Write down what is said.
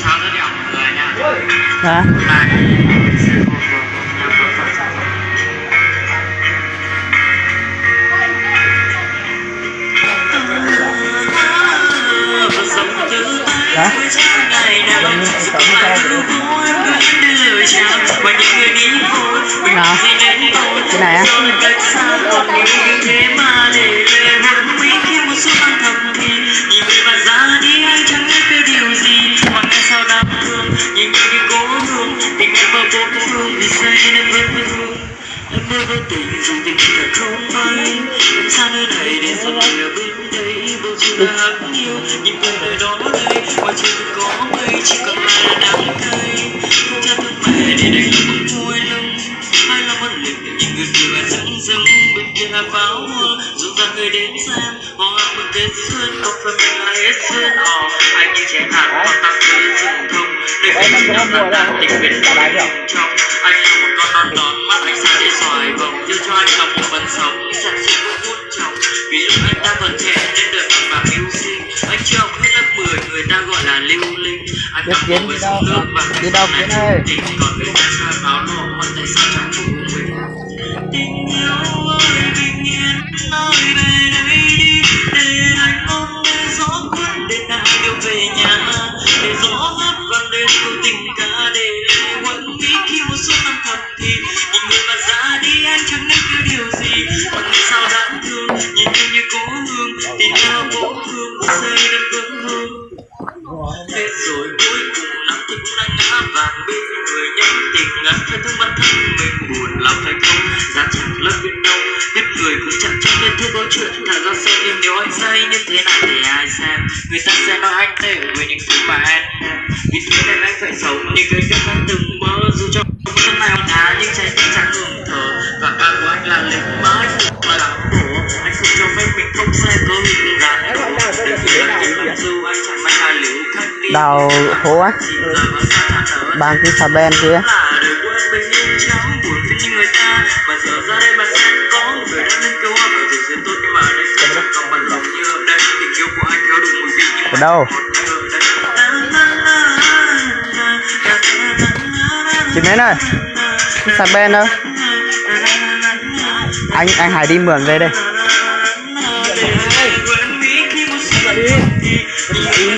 chào tất cả mọi người nha. Hả? Hả? Nào? Cái này á? Em mơ vô tình dù tình thật không bay. Em xa nơi này để rồi ở bên đây. Bầu trời là hắt yêu, nhìn quanh nơi đó đây. Ngoài trời vẫn có mây, chỉ còn lại là đắng cay. Không cha thương mẹ để đánh lòng bức môi lưng. Hay là mất lực nhìn người cười và rưng rưng. Bên kia là pháo hoa, dù rằng người đến xem. Hoa hoa mừng kết xuân, không phải mình là hết duyên. Anh như trẻ hạt, còn tăng cười rừng thông. Nơi bên mình đang là đang tình bên trong. Anh là một con non đón mắt anh xa để xoài vòng yêu cho anh là một phần sống chẳng chỉ có hút chồng vì lúc anh ta còn trẻ nên đời bằng bạc yêu sinh anh chưa học hết lớp 10 người ta gọi là lưu linh anh nằm ngủ với sông nước và cái sông này tình còn người ta soi báo lộ hỏi tại sao chẳng phụ mình tình yêu ơi bình yên nói về đây đi để anh ôm để gió cuốn để ta yêu về nhà để gió hát vang lên câu tình ca để lệ quấn mỹ khi một số năm thật thì nhìn người mà ra đi anh chẳng nên cứ điều gì còn ngày sao đáng thương nhìn em như cố hương tình yêu vô thương một giây đã vững hương hết rồi cuối cùng nắng thì cũng đã ngã vàng bên người nhân tình ngắn phải thương bản thân mình buồn lòng phải không giá chẳng lớp bên đâu biết người cũng chẳng cho nên thôi câu chuyện thả ra xem nhưng nếu anh say như thế nào thì ai xem người ta sẽ nói anh tệ với những thứ mà anh vì thế nên anh phải sống như cái cách anh từng mơ dù cho thân này ông thá nhưng trái tim chẳng ngừng thở và ca của anh là lính mãi mà là khổ anh không cho phép mình không sai có hình dáng để khi anh tìm làm dù anh chẳng may là liều khách đi Đào hố á? Bằng cái xà ben kia. Ở đâu? Chị Mến ơi, xà ben đâu? Anh Hải đi mượn về đây. Đi